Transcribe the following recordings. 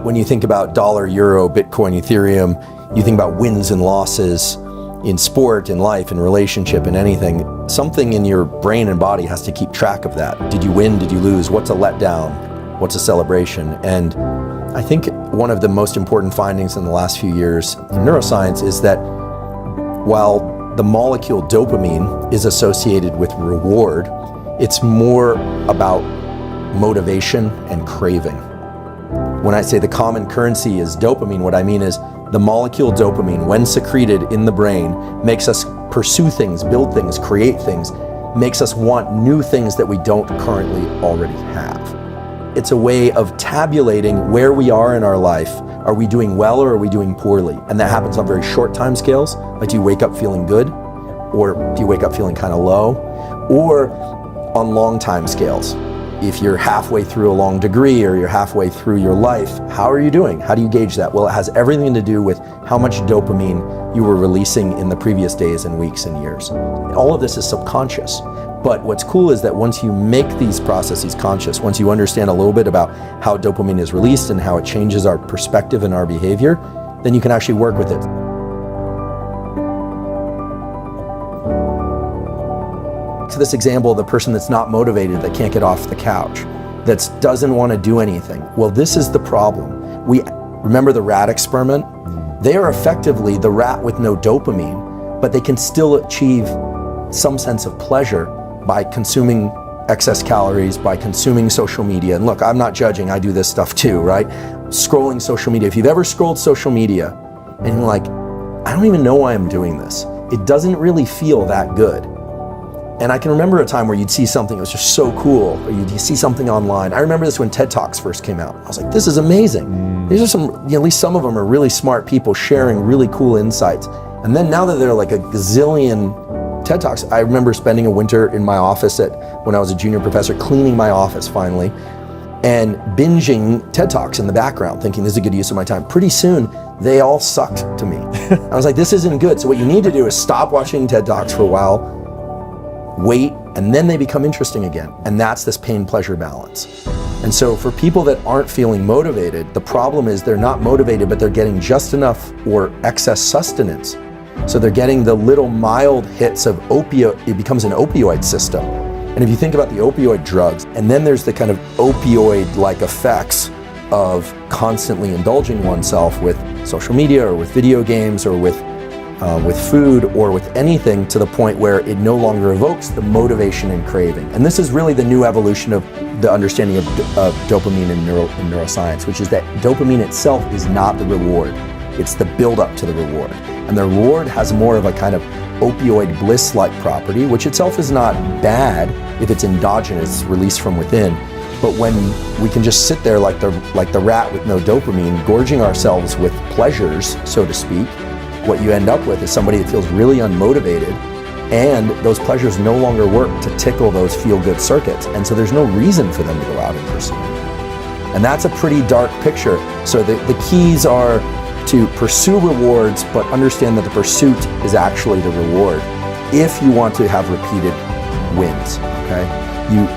When you think about dollar, euro, Bitcoin, Ethereum, you think about wins and losses in sport, in life, in relationship, in anything. Something in your brain and body has to keep track of that. Did you win? Did you lose? What's a letdown? What's a celebration? And I think one of the most important findings in the last few years in neuroscience is that while the molecule dopamine is associated with reward, it's more about motivation and craving. When I say the common currency is dopamine, what I mean is the molecule dopamine, when secreted in the brain, makes us pursue things, build things, create things, makes us want new things that we don't currently already have. It's a way of tabulating where we are in our life. Are we doing well or are we doing poorly? And that happens on very short time scales. Like, do you wake up feeling good? Or do you wake up feeling kind of low? Or on long time scales. If you're halfway through a long degree or you're halfway through your life, how are you doing? How do you gauge that? Well, it has everything to do with how much dopamine you were releasing in the previous days and weeks and years. All of this is subconscious. But what's cool is that once you make these processes conscious, once you understand a little bit about how dopamine is released and how it changes our perspective and our behavior, then you can actually work with it. To this example of the person that's not motivated, that can't get off the couch, that doesn't want to do anything. Well, this is the problem. We remember the rat experiment? They are effectively the rat with no dopamine, but they can still achieve some sense of pleasure by consuming excess calories, by consuming social media. And look, I'm not judging, I do this stuff too, right? Scrolling social media. If you've ever scrolled social media and you're like, I don't even know why I'm doing this. It doesn't really feel that good. And I can remember a time where you'd see something that was just so cool, or you'd see something online. I remember this when TED Talks first came out. I was like, this is amazing. These are some, at least some of them are really smart people sharing really cool insights. And then now that there are like a gazillion TED Talks, I remember spending a winter in my office when I was a junior professor, cleaning my office finally, and binging TED Talks in the background, thinking this is a good use of my time. Pretty soon, they all sucked to me. I was like, this isn't good. So what you need to do is stop watching TED Talks for a while, wait, and then they become interesting again. And that's this pain-pleasure balance. And so for people that aren't feeling motivated, the problem is they're not motivated, but they're getting just enough or excess sustenance. So they're getting the little mild hits of opioid, it becomes an opioid system. And if you think about the opioid drugs, and then there's the kind of opioid-like effects of constantly indulging oneself with social media or with video games or with food or with anything, to the point where it no longer evokes the motivation and craving. And this is really the new evolution of the understanding of dopamine in neuroscience, which is that dopamine itself is not the reward. It's the build-up to the reward. And the reward has more of a kind of opioid bliss-like property, which itself is not bad if it's endogenous, released from within. But when we can just sit there like the rat with no dopamine, gorging ourselves with pleasures, so to speak, what you end up with is somebody that feels really unmotivated, and those pleasures no longer work to tickle those feel-good circuits. And so there's no reason for them to go out and pursue. And that's a pretty dark picture. So the keys are to pursue rewards, but understand that the pursuit is actually the reward if you want to have repeated wins, okay?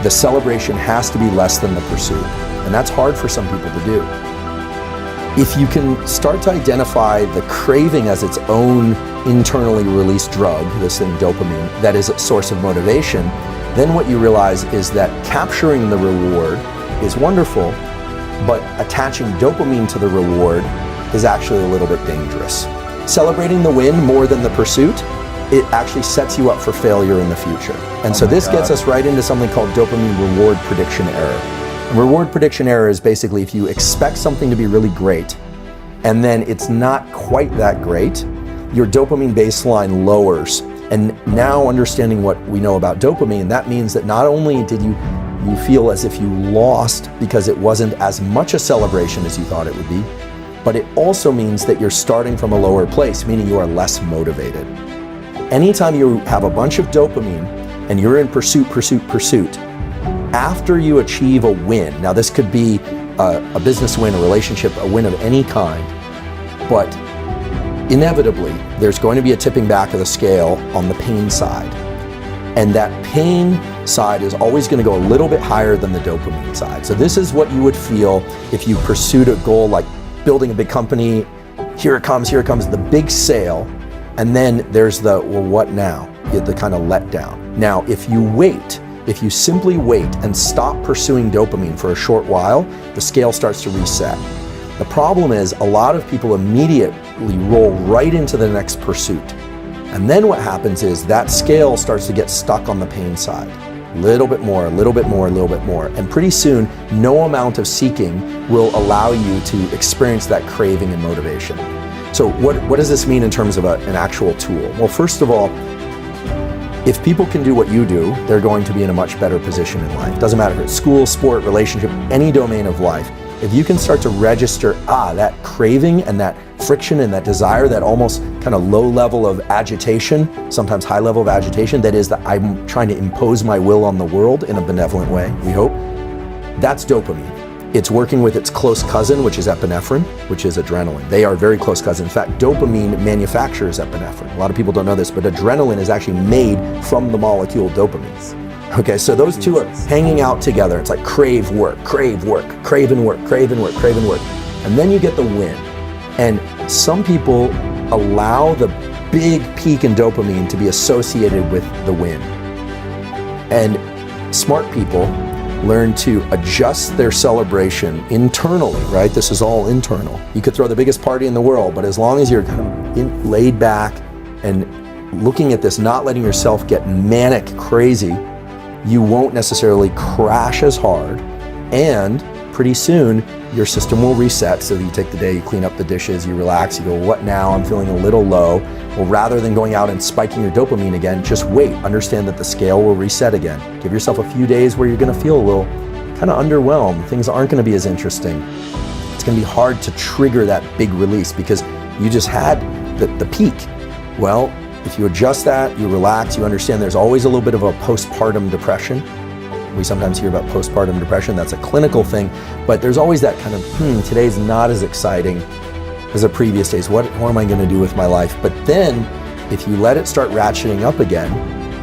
The celebration has to be less than the pursuit. And that's hard for some people to do. If you can start to identify the craving as its own internally released drug, this thing dopamine, that is a source of motivation, then what you realize is that capturing the reward is wonderful, but attaching dopamine to the reward is actually a little bit dangerous. Celebrating the win more than the pursuit, it actually sets you up for failure in the future. And so this gets us right into something called dopamine reward prediction error. Reward prediction error is basically if you expect something to be really great and then it's not quite that great, your dopamine baseline lowers. And now, understanding what we know about dopamine, that means that not only did you feel as if you lost because it wasn't as much a celebration as you thought it would be, but it also means that you're starting from a lower place, meaning you are less motivated. Anytime you have a bunch of dopamine and you're in pursuit, after you achieve a win, now this could be a business win, a relationship, a win of any kind, but inevitably there's going to be a tipping back of the scale on the pain side. And that pain side is always going to go a little bit higher than the dopamine side. So this is what you would feel if you pursued a goal like building a big company, here it comes, the big sale, and then there's the, well, what now? The kind of letdown. Now, if you simply wait and stop pursuing dopamine for a short while, the scale starts to reset. The problem is a lot of people immediately roll right into the next pursuit. And then what happens is that scale starts to get stuck on the pain side. Little bit more. And pretty soon, no amount of seeking will allow you to experience that craving and motivation. So what does this mean in terms of an actual tool? Well, first of all, if people can do what you do, they're going to be in a much better position in life. Doesn't matter if it's school, sport, relationship, any domain of life. If you can start to register, that craving and that friction and that desire, that almost kind of low level of agitation, sometimes high level of agitation, that is that I'm trying to impose my will on the world in a benevolent way, we hope, that's dopamine. It's working with its close cousin, which is epinephrine, which is adrenaline. They are very close cousins. In fact, dopamine manufactures epinephrine. A lot of people don't know this, but adrenaline is actually made from the molecule dopamine. Okay, so those two are hanging out together. It's like crave and work, crave and work. And then you get the win. And some people allow the big peak in dopamine to be associated with the win. And smart people learn to adjust their celebration internally, right? This is all internal. You could throw the biggest party in the world, but as long as you're kind of laid back and looking at this, not letting yourself get manic crazy, you won't necessarily crash as hard, and pretty soon your system will reset. So that you take the day, you clean up the dishes, you relax, you go, what now? I'm feeling a little low. Well, rather than going out and spiking your dopamine again, just wait. Understand that the scale will reset again. Give yourself a few days where you're gonna feel a little kind of underwhelmed. Things aren't gonna be as interesting. It's gonna be hard to trigger that big release because you just had the peak. Well, if you adjust that, you relax, you understand there's always a little bit of a postpartum depression. We sometimes hear about postpartum depression, that's a clinical thing, but there's always that kind of, today's not as exciting as the previous days. What am I gonna do with my life? But then, if you let it start ratcheting up again,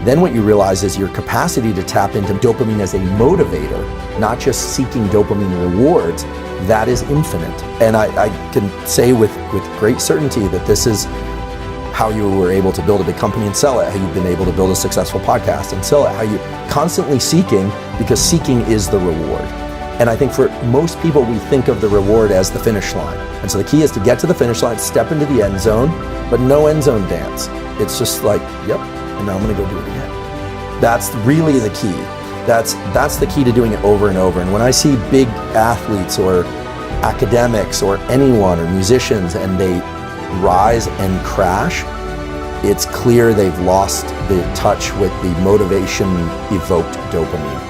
then what you realize is your capacity to tap into dopamine as a motivator, not just seeking dopamine rewards, that is infinite. And I can say with great certainty that this is how you were able to build a big company and sell it, how you've been able to build a successful podcast and sell it, how you're constantly seeking, because seeking is the reward. And I think for most people, we think of the reward as the finish line. And so the key is to get to the finish line, step into the end zone, but no end zone dance. It's just like, yep, and now I'm gonna go do it again. That's really the key. That's the key to doing it over and over. And when I see big athletes or academics or anyone or musicians and they rise and crash, it's clear they've lost the touch with the motivation evoked dopamine.